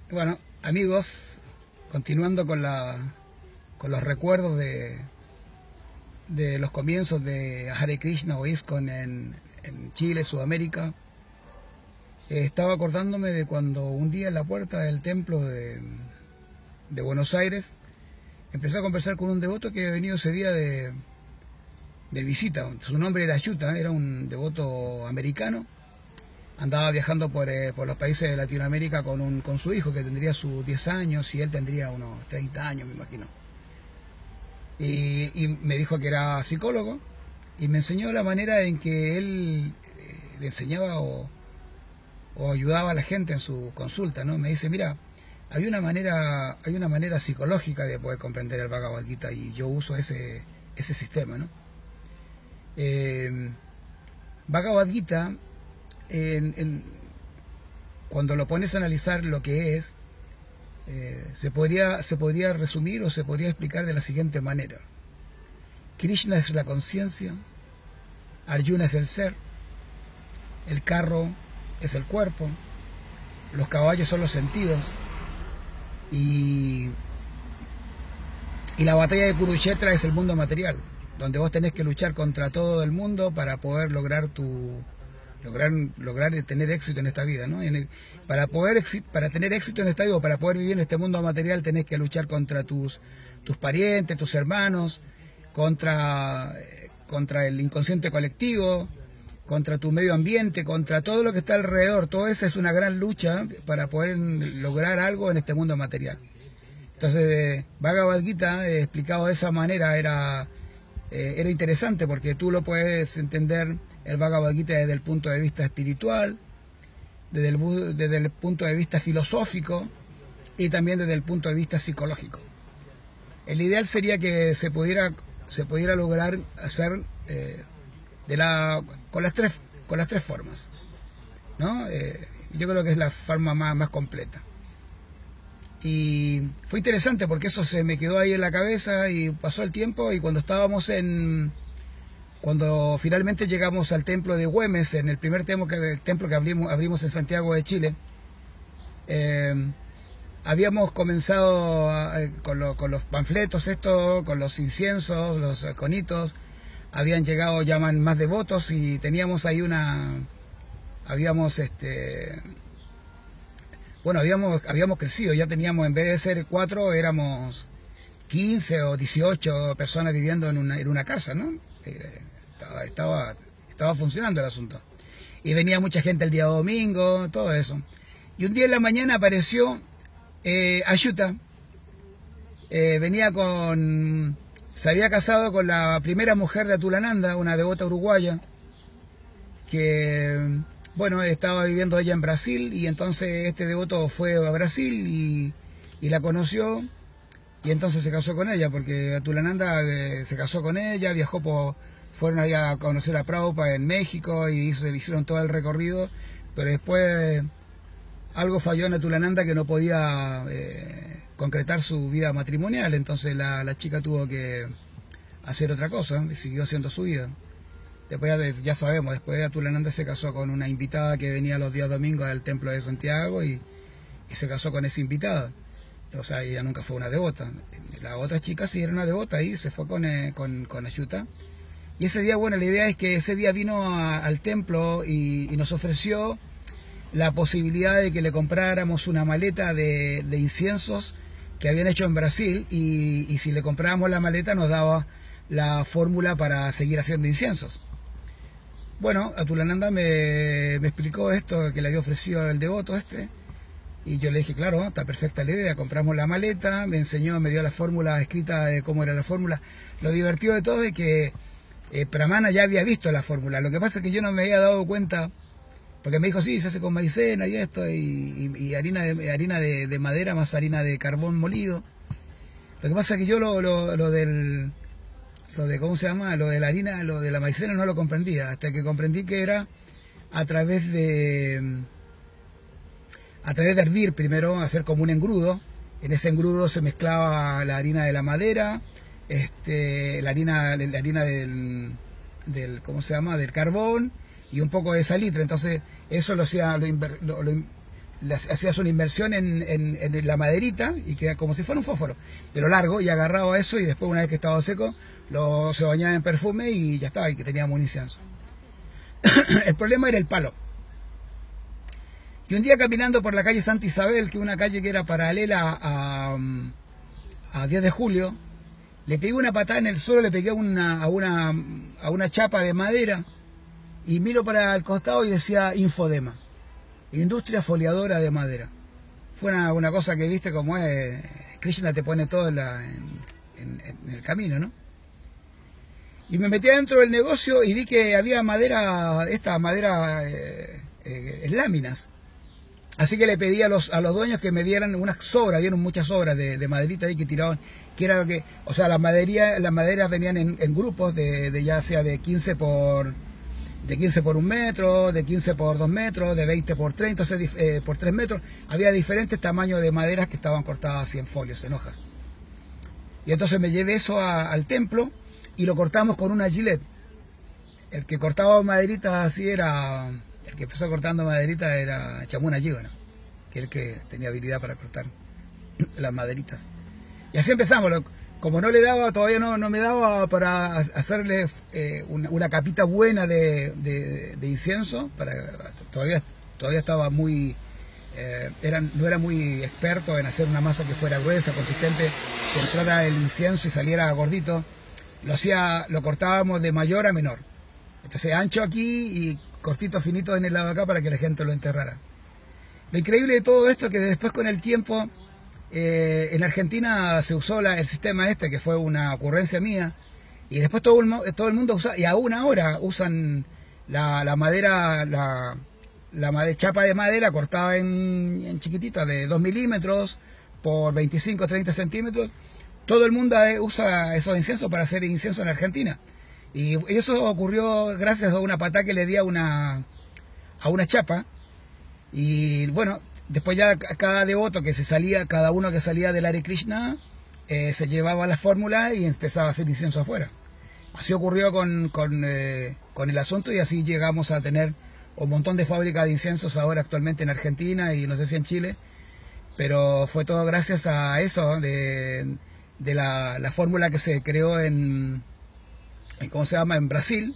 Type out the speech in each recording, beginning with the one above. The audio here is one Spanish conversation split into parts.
Bueno, amigos, continuando con los recuerdos de los comienzos de Hare Krishna o ISKCON en Chile, Sudamérica, estaba acordándome de cuando un día en la puerta del templo de Buenos Aires empecé a conversar con un devoto que había venido ese día de visita. Su nombre era Ayuta, era un devoto americano. Andaba viajando por los países de Latinoamérica con su hijo, que tendría sus 10 años, y él tendría unos 30 años, me imagino. Y me dijo que era psicólogo, y me enseñó la manera en que él le enseñaba o ayudaba a la gente en su consulta, ¿no? Me dice, mira, hay una manera psicológica de poder comprender el Bhagavad Gita, y yo uso ese sistema, ¿no? Bhagavad Gita, cuando lo pones a analizar lo que es, se podría resumir o se podría explicar de la siguiente manera. Krishna es la conciencia, Arjuna es el ser, el carro es el cuerpo, los caballos son los sentidos, y la batalla de Kurukshetra es el mundo material, donde vos tenés que luchar contra todo el mundo para poder lograr tener éxito en esta vida, ¿no? Para tener éxito en esta vida, o para poder vivir en este mundo material, tenés que luchar contra tus parientes, tus hermanos, contra el inconsciente colectivo, contra tu medio ambiente, contra todo lo que está alrededor. Todo eso es una gran lucha para poder lograr algo en este mundo material. Entonces, Bhagavad Gita, explicado de esa manera, era interesante, porque tú lo puedes entender el Bhagavad Gita desde el punto de vista espiritual, desde el punto de vista filosófico, y también desde el punto de vista psicológico. El ideal sería que se pudiera lograr hacer con las tres formas, ¿no? Yo creo que es la forma más completa. Y fue interesante porque eso se me quedó ahí en la cabeza, y pasó el tiempo, y cuando finalmente llegamos al templo de Güemes, en el primer templo que abrimos en Santiago de Chile, habíamos comenzado con los panfletos, con los inciensos, los conitos. Habían llegado ya más devotos, y teníamos ahí habíamos crecido. Ya teníamos, en vez de ser 4, éramos 15 o 18 personas viviendo en una casa, ¿no? Estaba funcionando el asunto. Y venía mucha gente el día domingo, todo eso. Y un día en la mañana apareció Ayuta. Se había casado con la primera mujer de Atulananda, una devota uruguaya, que, bueno, estaba viviendo ella en Brasil, y entonces este devoto fue a Brasil y la conoció, y entonces se casó con ella, porque Atulananda se casó con ella, fueron allá a conocer a Prabhupada en México, y hicieron todo el recorrido, pero después algo falló en Atulananda, que no podía concretar su vida matrimonial. Entonces la chica tuvo que hacer otra cosa, y siguió haciendo su vida. Después, ya sabemos, después Atulananda se casó con una invitada que venía los días domingos al templo de Santiago, y se casó con esa invitada. O sea, ella nunca fue una devota. La otra chica sí era una devota, y se fue con Ayuta. Y ese día, bueno, la idea es que ese día vino al templo y nos ofreció la posibilidad de que le compráramos una maleta de inciensos que habían hecho en Brasil, y si le comprábamos la maleta nos daba la fórmula para seguir haciendo inciensos. Bueno, Atulananda me explicó esto que le había ofrecido el devoto y yo le dije, claro, está perfecta la idea. Compramos la maleta, me dio la fórmula escrita de cómo era la fórmula. Lo divertido de todo es que Pramana ya había visto la fórmula. Lo que pasa es que yo no me había dado cuenta, porque me dijo, sí, se hace con maicena y esto, y harina de madera más harina de carbón molido. Lo que pasa es que yo ¿cómo se llama? Lo de la harina, lo de la maicena no lo comprendía, hasta que comprendí que era a través de hervir primero, hacer como un engrudo. En ese engrudo se mezclaba la harina de la madera, la harina del ¿cómo se llama? Del carbón, y un poco de salitre. Entonces eso lo hacías una inmersión en la maderita y queda como si fuera un fósforo, pero largo, y agarraba eso y después una vez que estaba seco, se bañaba en perfume y ya estaba, y que teníamos un incienso. El problema era el palo. Y un día caminando por la calle Santa Isabel, que es una calle que era paralela a 10 de julio, le pegué una patada en el suelo, le pegué a una chapa de madera y miro para el costado y decía Infodema, industria foliadora de madera. Fue una cosa que viste como es, Krishna te pone todo en el camino, ¿no? Y me metí adentro del negocio y vi que había madera, en láminas. Así que le pedí a los dueños que me dieran unas sobras, dieron muchas sobras de maderita ahí que tiraban, que era lo que, o sea, las maderas venían en grupos de ya sea de 15 por 1 metro, de 15 por 2 metros, de 20 por 30, o sea, por 3 metros. Había diferentes tamaños de maderas que estaban cortadas así en folios, en hojas. Y entonces me llevé eso al templo y lo cortamos con una gilet. El que cortaba maderitas así era... El que empezó cortando maderita era Chamuna Yíbana, que es el que tenía habilidad para cortar las maderitas. Y así empezamos. Como no le daba, todavía no me daba para hacerle una capita buena de incienso. Todavía estaba muy... no era muy experto en hacer una masa que fuera gruesa, consistente, que entrara el incienso y saliera gordito. Lo cortábamos de mayor a menor. Entonces ancho aquí y cortito, finito en el lado de acá para que la gente lo enterrara. Lo increíble de todo esto es que después con el tiempo en Argentina se usó el sistema este, que fue una ocurrencia mía, y después todo el mundo usa, y aún ahora usan la madera, chapa de madera cortada en chiquitita de 2 milímetros por 25-30 centímetros. Todo el mundo usa esos inciensos para hacer incienso en Argentina. Y eso ocurrió gracias a una patada que le di a una chapa. Y bueno, después ya cada devoto cada uno que salía del Hare Krishna, se llevaba la fórmula y empezaba a hacer incienso afuera. Así ocurrió con el asunto, y así llegamos a tener un montón de fábricas de inciensos ahora actualmente en Argentina y no sé si en Chile. Pero fue todo gracias a eso, de la fórmula que se creó ¿cómo se llama? En Brasil.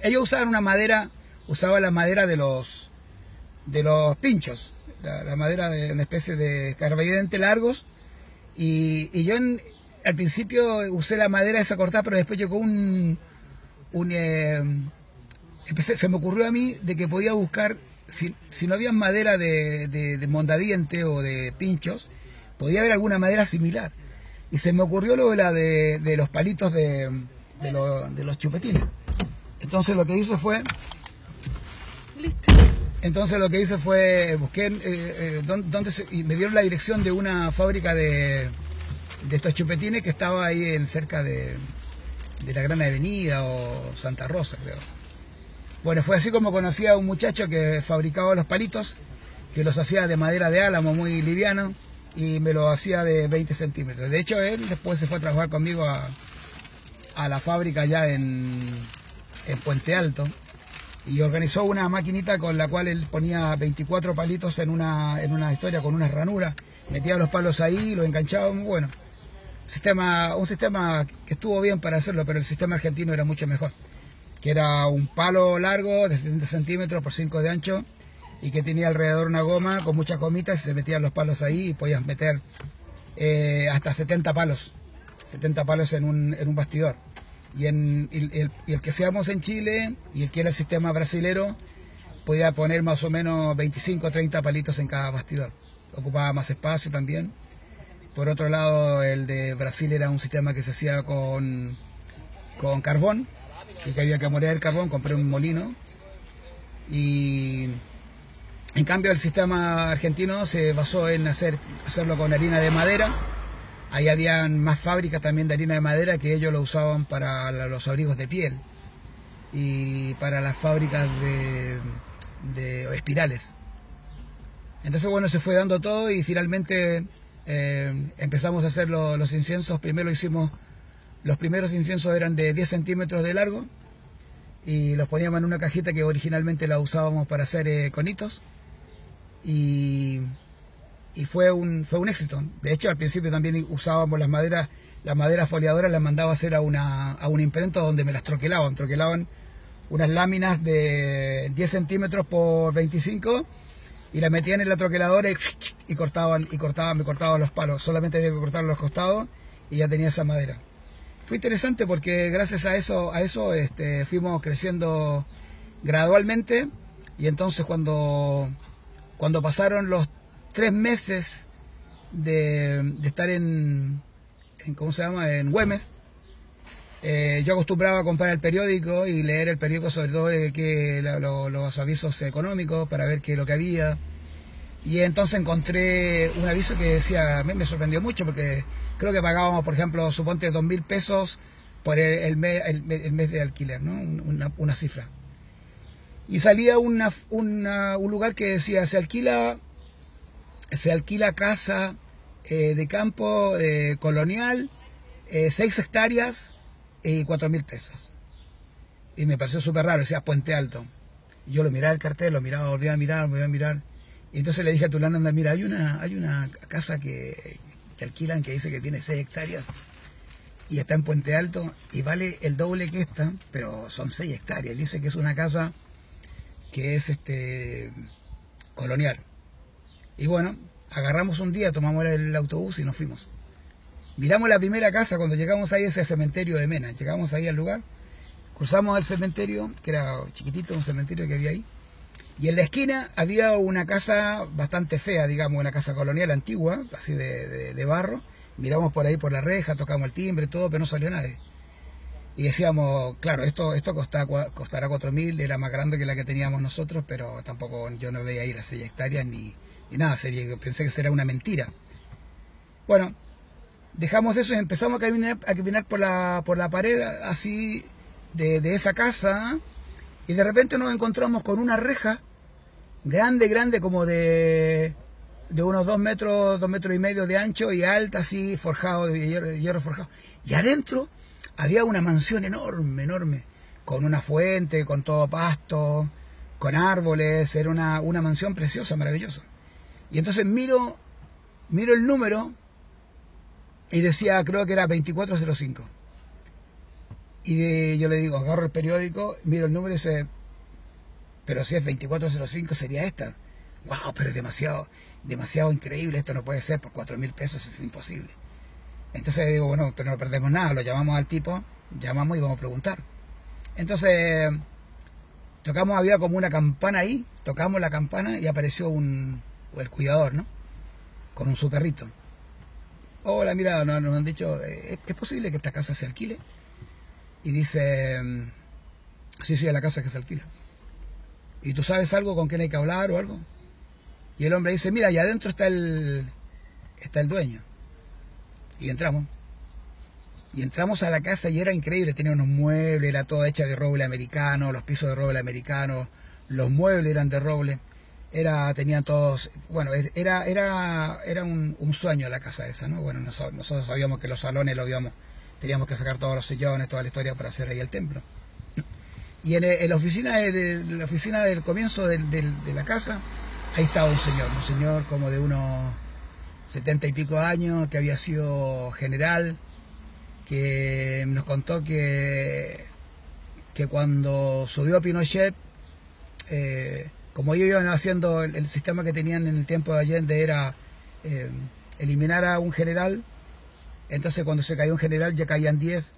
Ellos usaban la madera de los pinchos, la madera de una especie de escarbadiente largos, y yo al principio usé la madera esa cortada, pero después llegó se me ocurrió a mí de que podía buscar, si no había madera de mondadiente o de pinchos, podía haber alguna madera similar, y se me ocurrió lo de los palitos de los chupetines. Entonces lo que hice fue... Listo. Entonces lo que hice fue, busqué y me dieron la dirección de una fábrica de estos chupetines que estaba ahí cerca de la Gran Avenida o Santa Rosa, creo. Bueno, fue así como conocí a un muchacho que fabricaba los palitos, que los hacía de madera de álamo muy liviano, y me lo hacía de 20 centímetros. De hecho, él después se fue a trabajar conmigo a la fábrica allá en Puente Alto, y organizó una maquinita con la cual él ponía 24 palitos en una historia con una ranura, metía los palos ahí, los enganchaba. Bueno, un sistema que estuvo bien para hacerlo, pero el sistema argentino era mucho mejor, que era un palo largo de 70 centímetros por 5 de ancho, y que tenía alrededor una goma con muchas gomitas, y se metían los palos ahí y podías meter hasta 70 palos en un bastidor. Y el que seamos en Chile, y el que era el sistema brasilero, podía poner más o menos 25 o 30 palitos en cada bastidor. Ocupaba más espacio también. Por otro lado, el de Brasil era un sistema que se hacía con carbón, y que había que moler el carbón. Compré un molino, y en cambio el sistema argentino se basó en hacerlo con harina de madera. Ahí habían más fábricas también de harina de madera, que ellos lo usaban para los abrigos de piel y para las fábricas de espirales. Entonces, bueno, se fue dando todo, y finalmente empezamos a hacer los inciensos. Los primeros inciensos eran de 10 centímetros de largo, y los poníamos en una cajita que originalmente la usábamos para hacer conitos. y fue un éxito. De hecho, al principio también usábamos las maderas foliadoras las mandaba a hacer a una imprenta donde me las troquelaban unas láminas de 10 centímetros por 25 y las metían en la troqueladora y me cortaban los palos. Solamente había que cortar los costados y ya tenía esa madera. Fue interesante porque gracias a eso fuimos creciendo gradualmente, y entonces cuando pasaron los 3 meses de estar en ¿cómo se llama? En Güemes, yo acostumbraba a comprar el periódico y leer el periódico, sobre todo los avisos económicos, para ver qué es lo que había. Y entonces encontré un aviso que decía, me sorprendió mucho, porque creo que pagábamos, por ejemplo, suponte 2.000 pesos por el mes de alquiler, ¿no? Una cifra. Y salía un lugar que decía, se alquila casa de campo colonial, 6 hectáreas y 4.000 pesos. Y me pareció súper raro, decía Puente Alto. Y yo lo miraba el cartel, volvía a mirar. Y entonces le dije a Tulananda, mira, hay una casa que alquilan que dice que tiene 6 hectáreas y está en Puente Alto y vale el doble que esta, pero son 6 hectáreas. Dice que es una casa que es colonial. Y bueno, agarramos un día, tomamos el autobús y nos fuimos. Miramos la primera casa. Cuando llegamos ahí, ese cementerio de Mena, llegamos ahí al lugar, cruzamos el cementerio, que era chiquitito, un cementerio que había ahí, y en la esquina había una casa bastante fea, digamos, una casa colonial antigua, así de barro. Miramos por ahí por la reja, tocamos el timbre, todo, pero no salió nadie. Y decíamos, claro, esto costará 4.000, era más grande que la que teníamos nosotros, pero tampoco yo no veía ir a 6 hectáreas ni nada, pensé que sería una mentira. Bueno, dejamos eso y empezamos a caminar por la pared así de esa casa, y de repente nos encontramos con una reja grande, como de unos 2 metros y medio de ancho y alta, así, forjado, de hierro forjado. Y adentro había una mansión enorme, con una fuente, con todo pasto, con árboles. Era una mansión preciosa, maravillosa. Y entonces miro el número y decía, creo que era 2405. Y yo le digo, agarro el periódico, miro el número y dice, pero si es 2405 sería esta. Wow, pero es demasiado increíble, esto no puede ser, por 4.000 pesos es imposible. Entonces digo, bueno, pero no perdemos nada, lo llamamos al tipo, llamamos y vamos a preguntar. Entonces había como una campana ahí, tocamos la campana y apareció el cuidador, ¿no? Con su perrito. Hola, mira, nos han dicho, ¿es posible que esta casa se alquile? Y dice, sí, es la casa que se alquila. ¿Y tú sabes algo con quién hay que hablar o algo? Y el hombre dice, mira, allá adentro está el dueño. Y entramos a la casa y era increíble, tenía unos muebles, era toda hecha de roble americano, los pisos de roble americano, los muebles eran de roble, tenían todos, bueno, era un sueño la casa esa, ¿no? Bueno, nosotros sabíamos que los salones teníamos que sacar todos los sillones, toda la historia para hacer ahí el templo. Y en la oficina del comienzo de la casa, ahí estaba un señor como de unos 70 y pico años, que había sido general, que nos contó que cuando subió Pinochet, como ellos iban haciendo el sistema que tenían en el tiempo de Allende era eliminar a un general. Entonces cuando se cayó un general ya caían 10,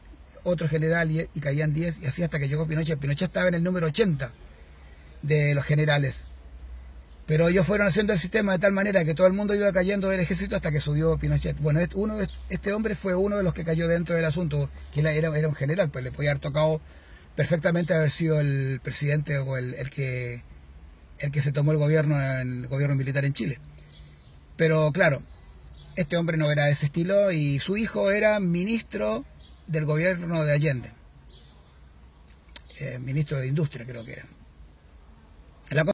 otro general y caían 10, y así hasta que llegó Pinochet. Pinochet estaba en el número 80 de los generales. Pero ellos fueron haciendo el sistema de tal manera que todo el mundo iba cayendo del ejército hasta que subió Pinochet. Bueno, este hombre fue uno de los que cayó dentro del asunto, que era un general, pues le podía haber tocado perfectamente haber sido el presidente o el que se tomó el gobierno militar en Chile. Pero claro, este hombre no era de ese estilo y su hijo era ministro del gobierno de Allende. Ministro de Industria creo que era.